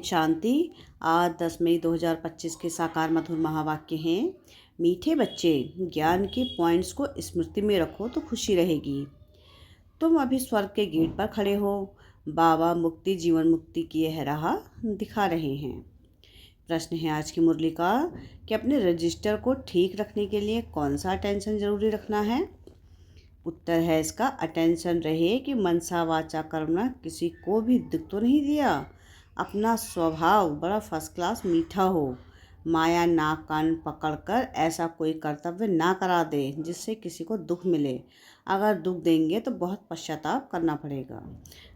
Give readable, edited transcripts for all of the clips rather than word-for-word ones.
शांति। आज 10 मई 2025 के साकार मधुर महावाक्य हैं। मीठे बच्चे, ज्ञान के पॉइंट्स को स्मृति में रखो तो खुशी रहेगी। तुम अभी स्वर्ग के गेट पर खड़े हो। बाबा मुक्ति जीवन मुक्ति की यह राह दिखा रहे हैं। प्रश्न है आज की मुरली का कि अपने रजिस्टर को ठीक रखने के लिए कौन सा अटेंशन जरूरी रखना है। उत्तर है इसका, अटेंशन रहे कि मनसा वाचा कर्मणा किसी को भी दुख तो नहीं दिया। अपना स्वभाव बड़ा फर्स्ट क्लास मीठा हो। माया नाक कान पकड़कर ऐसा कोई कर्तव्य ना करा दे जिससे किसी को दुख मिले। अगर दुख देंगे तो बहुत पश्चाताप करना पड़ेगा,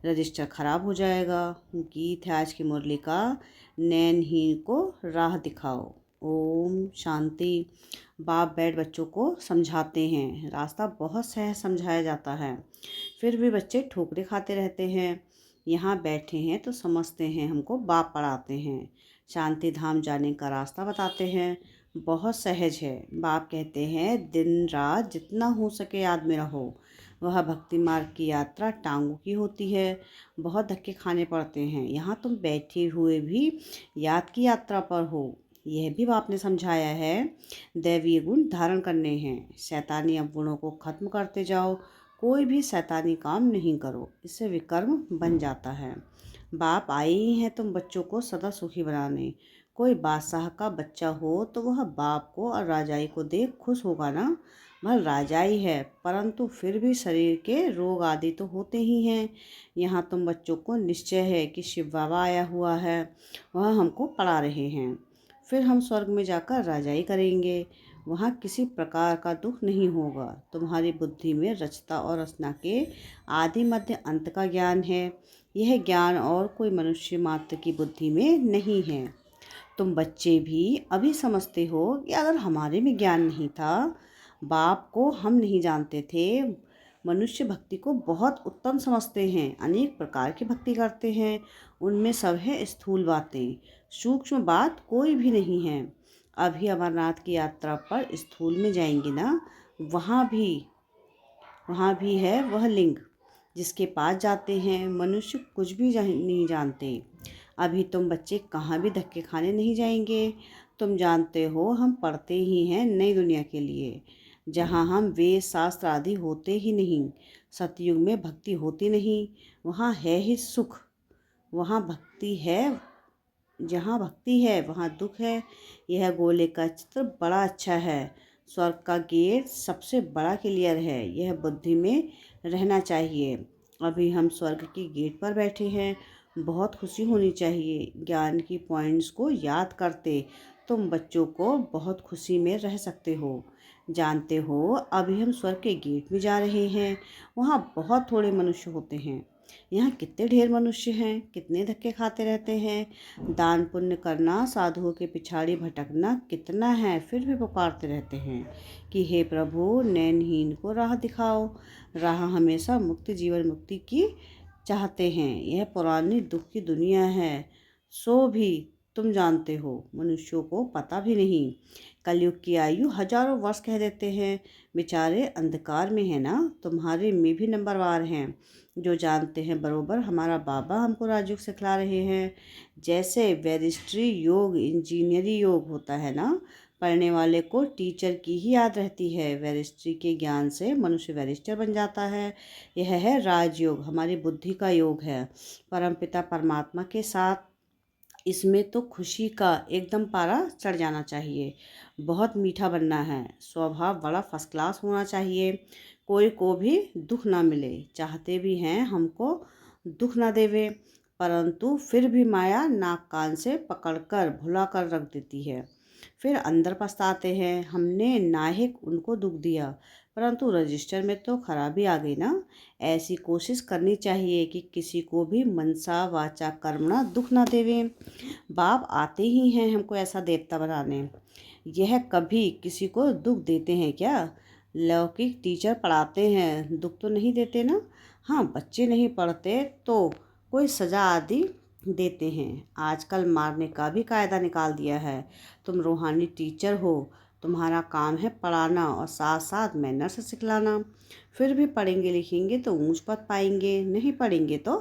रजिस्टर खराब हो जाएगा। गीत है आज की मुरली का, नैनहीन को राह दिखाओ। ओम शांति। बाप बैठ बच्चों को समझाते हैं। रास्ता बहुत सहज समझाया जाता है, फिर भी बच्चे ठोकरे खाते रहते हैं। यहाँ बैठे हैं तो समझते हैं हमको बाप पढ़ाते हैं। शांति धाम जाने का रास्ता बताते हैं, बहुत सहज है। बाप कहते हैं दिन रात जितना हो सके याद में रहो। वह भक्ति मार्ग की यात्रा टांगों की होती है, बहुत धक्के खाने पड़ते हैं। यहाँ तुम बैठे हुए भी याद की यात्रा पर हो। यह भी बाप ने समझाया है, दैवीय गुण धारण करने हैं। शैतानी अवगुणों को खत्म करते जाओ। कोई भी शैतानी काम नहीं करो, इससे विकर्म बन जाता है। बाप आए ही हैं तुम बच्चों को सदा सुखी बनाने। कोई बादशाह का बच्चा हो तो वह बाप को और राजाई को देख खुश होगा ना। वह राजाई है, परंतु फिर भी शरीर के रोग आदि तो होते ही हैं। यहाँ तुम बच्चों को निश्चय है कि शिव बाबा आया हुआ है, वह हमको पढ़ा रहे हैं। फिर हम स्वर्ग में जाकर राजाई करेंगे। वहाँ किसी प्रकार का दुख नहीं होगा। तुम्हारी बुद्धि में रचता और रचना के आदि मध्य अंत का ज्ञान है। यह ज्ञान और कोई मनुष्य मात्र की बुद्धि में नहीं है। तुम बच्चे भी अभी समझते हो कि अगर हमारे में ज्ञान नहीं था, बाप को हम नहीं जानते थे। मनुष्य भक्ति को बहुत उत्तम समझते हैं, अनेक प्रकार की भक्ति करते हैं। उनमें सब है स्थूल बातें, सूक्ष्म बात कोई भी नहीं है। अभी अमरनाथ की यात्रा पर स्थूल में जाएंगे ना, वहाँ भी है वह लिंग जिसके पास जाते हैं। मनुष्य कुछ भी नहीं जानते। अभी तुम बच्चे कहाँ भी धक्के खाने नहीं जाएंगे। तुम जानते हो हम पढ़ते ही हैं नई दुनिया के लिए, जहाँ हम वेद शास्त्र आदि होते ही नहीं। सतयुग में भक्ति होती नहीं, वहाँ है ही सुख। वहाँ भक्ति है, जहाँ भक्ति है वहाँ दुख है। यह गोले का चित्र बड़ा अच्छा है। स्वर्ग का गेट सबसे बड़ा क्लियर है, यह बुद्धि में रहना चाहिए। अभी हम स्वर्ग के गेट पर बैठे हैं, बहुत खुशी होनी चाहिए। ज्ञान की पॉइंट्स को याद करते तुम बच्चों को बहुत खुशी में रह सकते हो। जानते हो अभी हम स्वर्ग के गेट में जा रहे हैं। वहाँ बहुत थोड़े मनुष्य होते हैं, यहाँ कितने ढेर मनुष्य हैं, कितने धक्के खाते रहते हैं। दान पुण्य करना, साधुओं के पिछाड़ी भटकना कितना है, फिर भी पुकारते रहते हैं कि हे प्रभु नैनहीन को राह दिखाओ। राह हमेशा मुक्ति जीवन मुक्ति की चाहते हैं। यह पुरानी दुख की दुनिया है, सो भी तुम जानते हो, मनुष्यों को पता भी नहीं। कलयुग की आयु हजारों वर्ष कह देते हैं। बेचारे अंधकार में है ना, तुम्हारे में भी नंबरवार हैं जो जानते हैं बरोबर हमारा बाबा हमको राजयोग सिखला रहे हैं। जैसे बैरिस्ट्री योग इंजीनियरी योग होता है ना, पढ़ने वाले को टीचर की ही याद रहती है। बैरिस्ट्री के ज्ञान से मनुष्य बैरिस्टर बन जाता है। यह है राजयोग, हमारी बुद्धि का योग है परमपिता परमात्मा के साथ। इसमें तो खुशी का एकदम पारा चढ़ जाना चाहिए। बहुत मीठा बनना है, स्वभाव बड़ा फर्स्ट क्लास होना चाहिए। कोई को भी दुख ना मिले, चाहते भी हैं हमको दुख ना देवे, परंतु फिर भी माया नाक कान से पकड़कर भुला कर रख देती है। फिर अंदर पछताते हैं हमने नाहिक उनको दुख दिया, परंतु रजिस्टर में तो खराबी आ गई ना। ऐसी कोशिश करनी चाहिए कि किसी को भी मनसा वाचा कर्मणा दुख ना देवें। बाप आते ही हैं हमको ऐसा देवता बनाने। यह कभी किसी को दुख देते हैं क्या? लौकिक टीचर पढ़ाते हैं, दुख तो नहीं देते ना। हाँ, बच्चे नहीं पढ़ते तो कोई सज़ा आदि देते हैं। आजकल मारने का भी कायदा निकाल दिया है। तुम रूहानी टीचर हो, तुम्हारा काम है पढ़ाना और साथ साथ मैनर्स सिखलाना। फिर भी पढ़ेंगे लिखेंगे तो ऊंच पद पाएंगे, नहीं पढ़ेंगे तो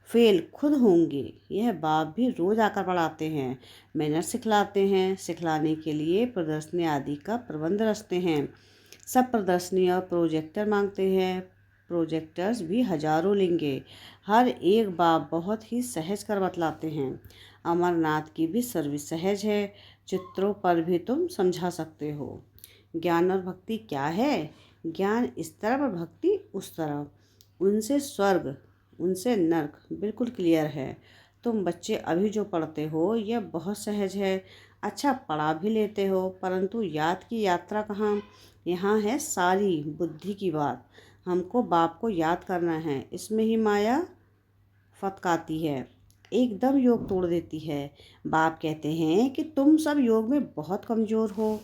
फेल खुद होंगे। यह बाप भी रोज आकर पढ़ाते हैं, मैनर सिखलाते हैं, सिखलाने के लिए प्रदर्शनी आदि का प्रबंध रचते हैं। सब प्रदर्शनी और प्रोजेक्टर मांगते हैं, प्रोजेक्टर्स भी हजारों लेंगे। हर एक बाप बहुत ही सहज कर बतलाते हैं। अमरनाथ की भी सर्विस सहज है, चित्रों पर भी तुम समझा सकते हो। ज्ञान और भक्ति क्या है? ज्ञान इस तरफ और भक्ति उस तरफ, उनसे स्वर्ग उनसे नर्क बिल्कुल क्लियर है। तुम बच्चे अभी जो पढ़ते हो यह बहुत सहज है, अच्छा पढ़ा भी लेते हो, परंतु याद की यात्रा कहाँ? यहाँ है सारी बुद्धि की बात। हमको बाप को याद करना है, इसमें ही माया फतकाती है, एकदम योग तोड़ देती है। बाप कहते हैं कि तुम सब योग में बहुत कमज़ोर हो,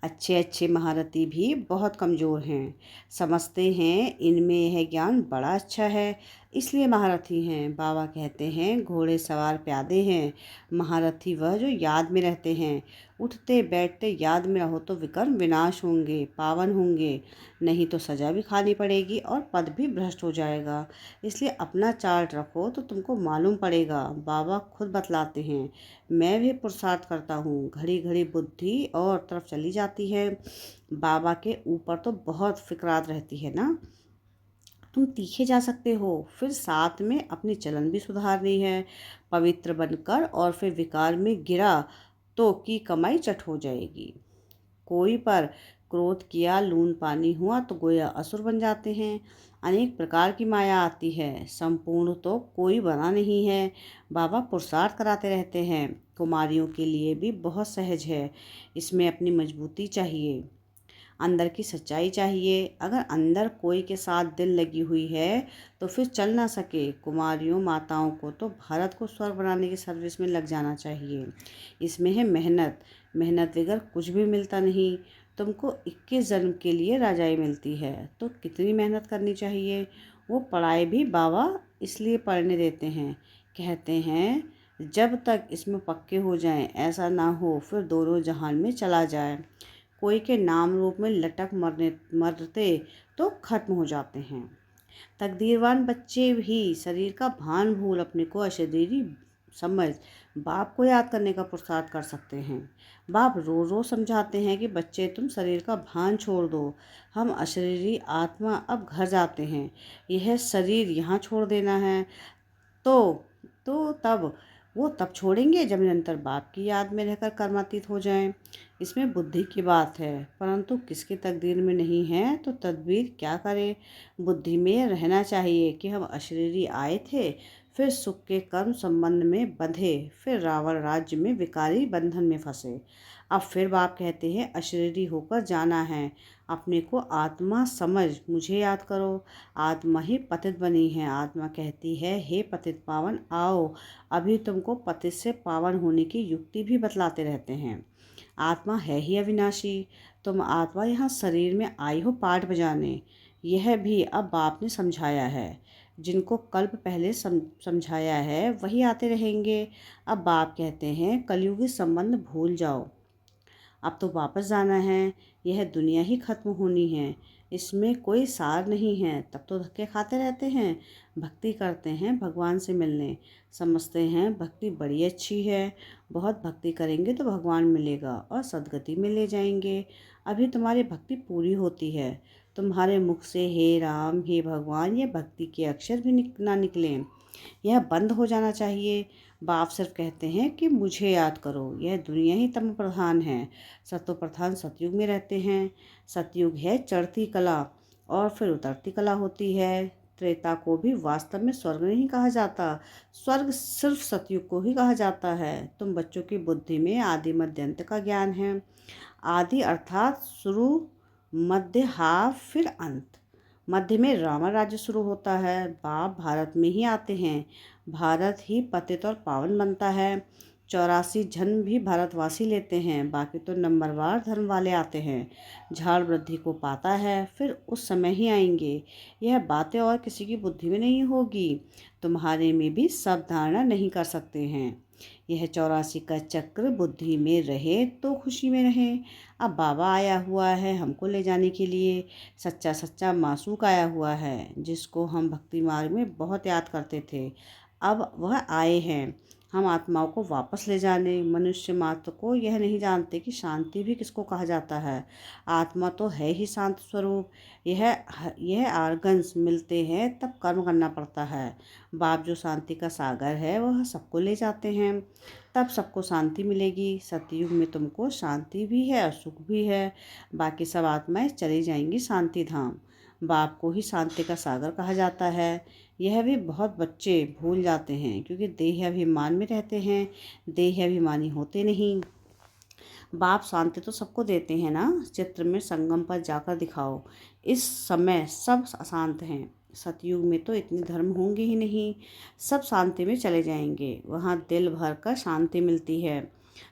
अच्छे अच्छे महारथी भी बहुत कमज़ोर हैं, समझते हैं इनमें यह ज्ञान बड़ा अच्छा है इसलिए महारथी हैं। बाबा कहते हैं घोड़े सवार प्यादे हैं, महारथी वह जो याद में रहते हैं। उठते बैठते याद में रहो तो विकर्म विनाश होंगे, पावन होंगे, नहीं तो सज़ा भी खानी पड़ेगी और पद भी भ्रष्ट हो जाएगा। इसलिए अपना चार्ट रखो तो तुमको मालूम पड़ेगा। बाबा खुद बतलाते हैं, मैं भी पुरुषार्थ करता हूँ, घड़ी घड़ी बुद्धि और तरफ चली जाती है। बाबा के ऊपर तो बहुत फिक्रात रहती है ना। तुम तीखे जा सकते हो, फिर साथ में अपनी चलन भी सुधारनी है। पवित्र बनकर और फिर विकार में गिरा तो की कमाई चट हो जाएगी। कोई पर क्रोध किया, लून पानी हुआ तो गोया असुर बन जाते हैं। अनेक प्रकार की माया आती है, संपूर्ण तो कोई बना नहीं है। बाबा पुरुषार्थ कराते रहते हैं। कुमारियों के लिए भी बहुत सहज है, इसमें अपनी मजबूती चाहिए, अंदर की सच्चाई चाहिए। अगर अंदर कोई के साथ दिल लगी हुई है तो फिर चल ना सके। कुमारियों माताओं को तो भारत को स्वर्ग बनाने की सर्विस में लग जाना चाहिए। इसमें है मेहनत, मेहनत बगैर कुछ भी मिलता नहीं। तुमको 21 जन्म के लिए राजाई मिलती है तो कितनी मेहनत करनी चाहिए। वो पढ़ाई भी बाबा इसलिए पढ़ने देते हैं, कहते हैं जब तक इसमें पक्के हो जाएं, ऐसा ना हो फिर दोनों जहान में चला जाए। कोई के नाम रूप में लटक मरते तो खत्म हो जाते हैं। तकदीरवान बच्चे भी शरीर का भान भूल अपने को अशरीरी समझ बाप को याद करने का पुरुषार्थ कर सकते हैं। बाप रोज रोज समझाते हैं कि बच्चे तुम शरीर का भान छोड़ दो, हम अशरीरी आत्मा अब घर जाते हैं, यह शरीर यहाँ छोड़ देना है। तो तब वो तब छोड़ेंगे जब निरंतर बाप की याद में रहकर कर्मातीत हो जाएं। इसमें बुद्धि की बात है, परंतु किसकी तकदीर में नहीं है तो तदबीर क्या करे। बुद्धि में रहना चाहिए कि हम अशरीरी आए थे, फिर सुख के कर्म संबंध में बंधे, फिर रावण राज्य में विकारी बंधन में फंसे। अब फिर बाप कहते हैं अशरीरी होकर जाना है, अपने को आत्मा समझ मुझे याद करो। आत्मा ही पतित बनी है। आत्मा कहती है हे पतित पावन आओ। अभी तुमको पतित से पावन होने की युक्ति भी बतलाते रहते हैं। आत्मा है ही अविनाशी। तुम आत्मा यहाँ शरीर में आई हो पाठ बजाने, यह भी अब बाप ने समझाया है। जिनको कल्प पहले समझाया है वही आते रहेंगे। अब बाप कहते हैं कलयुगी संबंध भूल जाओ, अब तो वापस जाना है, यह दुनिया ही खत्म होनी है, इसमें कोई सार नहीं है। तब तो धक्के खाते रहते हैं, भक्ति करते हैं भगवान से मिलने, समझते हैं भक्ति बड़ी अच्छी है, बहुत भक्ति करेंगे तो भगवान मिलेगा और सदगति में ले जाएंगे। अभी तुम्हारी भक्ति पूरी होती है, तुम्हारे मुख से हे राम हे भगवान ये भक्ति के अक्षर भी ना निकलें, यह बंद हो जाना चाहिए। बाप सिर्फ कहते हैं कि मुझे याद करो। यह दुनिया ही तम प्रधान है, सत्व प्रधान सतयुग में रहते हैं। सतयुग है चढ़ती कला और फिर उतरती कला होती है। त्रेता को भी वास्तव में स्वर्ग नहीं कहा जाता, स्वर्ग सिर्फ सतयुग को ही कहा जाता है। तुम बच्चों की बुद्धि में आदि मध्य अंत का ज्ञान है। आदि अर्थात शुरू, मध्य हाफ फिर अंत। मध्य में रावण राज्य शुरू होता है। बाप भारत में ही आते हैं, भारत ही पतित और पावन बनता है। 84 जन्म भी भारतवासी लेते हैं, बाकी तो नंबरवार धर्म वाले आते हैं। झाड़ वृद्धि को पाता है, फिर उस समय ही आएंगे। यह बातें और किसी की बुद्धि में नहीं होगी, तुम्हारे में भी सब धारणा नहीं कर सकते हैं। यह 84 का चक्र बुद्धि में रहे तो खुशी में रहे। अब बाबा आया हुआ है हमको ले जाने के लिए, सच्चा सच्चा मासूक आया हुआ है जिसको हम भक्ति मार्ग में बहुत याद करते थे। अब वह आए हैं हम आत्माओं को वापस ले जाने। मनुष्य मात्र को यह नहीं जानते कि शांति भी किसको कहा जाता है। आत्मा तो है ही शांत स्वरूप। यह आर्गन्स मिलते हैं तब कर्म करना पड़ता है। बाप जो शांति का सागर है वह सबको ले जाते हैं, तब सबको शांति मिलेगी। सतयुग में तुमको शांति भी है और सुख भी है। बाकी सब आत्माएं चली जाएंगी शांति धाम। बाप को ही शांति का सागर कहा जाता है। यह भी बहुत बच्चे भूल जाते हैं क्योंकि देह अभिमान में रहते हैं, देह अभिमानी होते नहीं। बाप शांति तो सबको देते हैं ना। चित्र में संगम पर जाकर दिखाओ। इस समय सब अशांत हैं। सतयुग में तो इतने धर्म होंगे ही नहीं, सब शांति में चले जाएंगे। वहाँ दिल भर कर शांति मिलती है।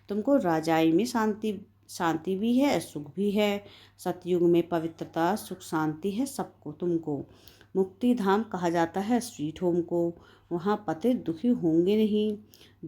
तुमको राजाई में शांति भी है, सुख भी है। सतयुग में पवित्रता, सुख, शांति है सबको। तुमको मुक्ति धाम कहा जाता है, स्वीट होम को। वहाँ पति दुखी होंगे नहीं।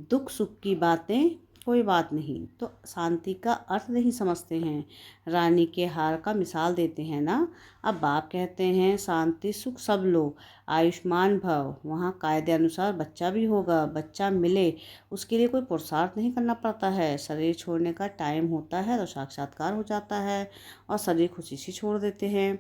दुख सुख की बातें कोई बात नहीं, तो शांति का अर्थ नहीं समझते हैं। रानी के हार का मिसाल देते हैं ना। अब बाप कहते हैं शांति सुख सब लो, आयुष्मान भव। वहाँ कायदे अनुसार बच्चा भी होगा। बच्चा मिले उसके लिए कोई पुरुषार्थ नहीं करना पड़ता है। शरीर छोड़ने का टाइम होता है तो साक्षात्कार हो जाता है और शरीर खुशी से छोड़ देते हैं।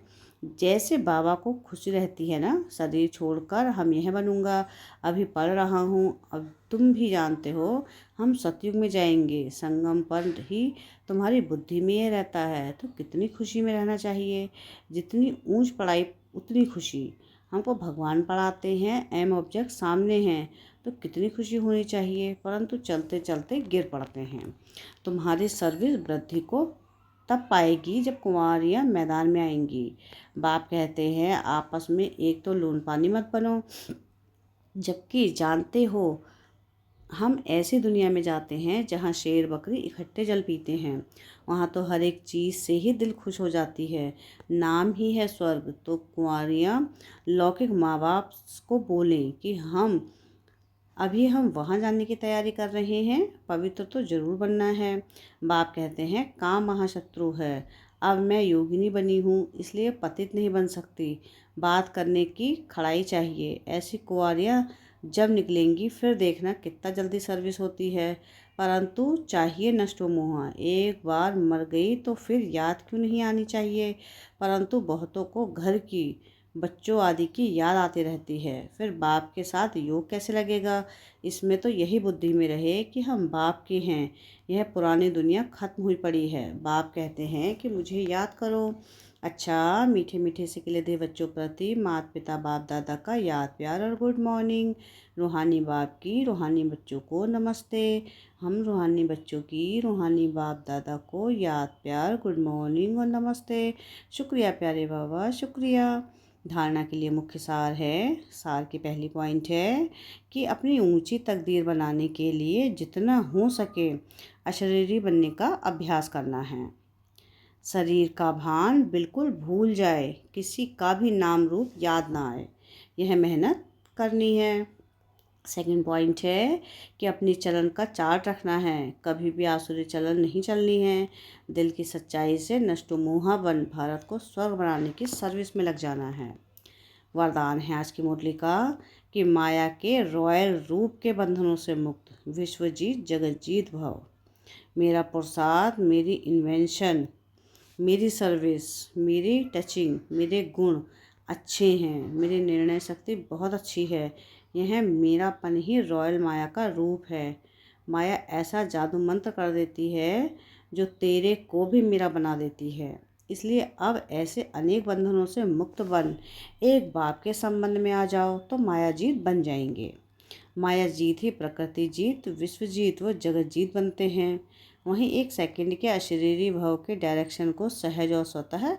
जैसे बाबा को खुशी रहती है ना, शरीर छोड़कर हम यह बनूंगा, अभी पढ़ रहा हूँ, अब तुम भी जानते हो हम सतयुग में जाएंगे। संगम पर ही तुम्हारी बुद्धि में यह रहता है, तो कितनी खुशी में रहना चाहिए। जितनी ऊंच पढ़ाई उतनी खुशी। हमको भगवान पढ़ाते हैं, एम ऑब्जेक्ट सामने हैं, तो कितनी खुशी होनी चाहिए। परंतु चलते चलते गिर पड़ते हैं। तुम्हारी सर्विस वृद्धि को तब पाएगी जब कुंवारियाँ मैदान में आएंगी। बाप कहते हैं आपस में एक तो लून पानी मत बनो, जबकि जानते हो हम ऐसी दुनिया में जाते हैं जहाँ शेर बकरी इकट्ठे जल पीते हैं। वहाँ तो हर एक चीज़ से ही दिल खुश हो जाती है। नाम ही है स्वर्ग। तो कुंवारियाँ लौकिक माँ बाप को बोलें कि हम वहाँ जाने की तैयारी कर रहे हैं, पवित्र तो जरूर बनना है। बाप कहते हैं काम महाशत्रु है। अब मैं योगिनी बनी हूँ इसलिए पतित नहीं बन सकती। बात करने की खड़ाई चाहिए। ऐसी कुंवारियाँ जब निकलेंगी फिर देखना कितना जल्दी सर्विस होती है। परंतु चाहिए नष्टो मोहा। एक बार मर गई तो फिर याद क्यों नहीं आनी चाहिए। परंतु बहुतों को घर की, बच्चों आदि की याद आती रहती है। फिर बाप के साथ योग कैसे लगेगा। इसमें तो यही बुद्धि में रहे कि हम बाप के हैं। यह पुरानी दुनिया खत्म हुई पड़ी है। बाप कहते हैं कि मुझे याद करो। अच्छा, मीठे मीठे से खिले दे बच्चों प्रति माता पिता बाप दादा का याद प्यार और गुड मॉर्निंग। रूहानी बाप की रूहानी बच्चों को नमस्ते। हम रूहानी बच्चों की रूहानी बाप दादा को याद प्यार गुड मॉर्निंग और नमस्ते। शुक्रिया प्यारे बाबा, शुक्रिया। धारणा के लिए मुख्य सार है। सार की पहली पॉइंट है कि अपनी ऊंची तकदीर बनाने के लिए जितना हो सके अशरीरी बनने का अभ्यास करना है। शरीर का भान बिल्कुल भूल जाए, किसी का भी नाम रूप याद ना आए, यह मेहनत करनी है। सेकंड पॉइंट है कि अपनी चलन का चार्ट रखना है। कभी भी आसुरी चलन नहीं चलनी है। दिल की सच्चाई से नष्टो मोहा बन भारत को स्वर्ग बनाने की सर्विस में लग जाना है। वरदान है आज की मुरली का कि माया के रॉयल रूप के बंधनों से मुक्त, विश्वजीत जगतजीत भव। मेरा पुरुषार्थ, मेरी इन्वेंशन, मेरी सर्विस, मेरी टचिंग, मेरे गुण अच्छे हैं, मेरी निर्णय शक्ति बहुत अच्छी है। यह मेरापन ही रॉयल माया का रूप है। माया ऐसा जादू मंत्र कर देती है जो तेरे को भी मेरा बना देती है। इसलिए अब ऐसे अनेक बंधनों से मुक्त बन एक बाप के संबंध में आ जाओ तो माया जीत बन जाएंगे। माया जीत ही प्रकृति जीत, विश्व जीत व जगत जीत बनते हैं। वहीं एक सेकंड के अशरीरी भाव के डायरेक्शन को सहज और स्वतः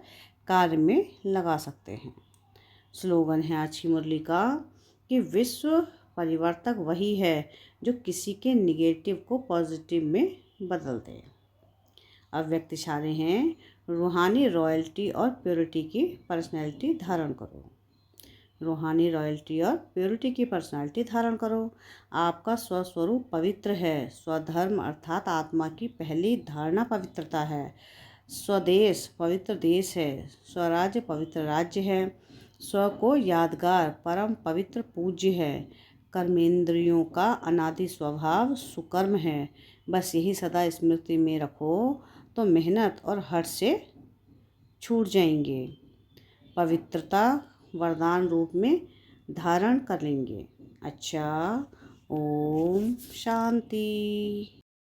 कार्य में लगा सकते हैं। स्लोगन है आज की मुरली का कि विश्व परिवर्तक वही है जो किसी के निगेटिव को पॉजिटिव में बदल दे। अब व्यक्त इशारे हैं रूहानी रॉयल्टी और प्योरिटी की पर्सनैलिटी धारण करो। रूहानी रॉयल्टी और प्योरिटी की पर्सनालिटी धारण करो। आपका स्वस्वरूप पवित्र है। स्वधर्म अर्थात आत्मा की पहली धारणा पवित्रता है। स्वदेश पवित्र देश है। स्वराज्य पवित्र राज्य है। स्व को यादगार परम पवित्र पूज्य है। कर्मेंद्रियों का अनादि स्वभाव सुकर्म है। बस यही सदा स्मृति में रखो तो मेहनत और हठ से छूट जाएंगे। पवित्रता वरदान रूप में धारण कर लेंगे। अच्छा, ओम शांति।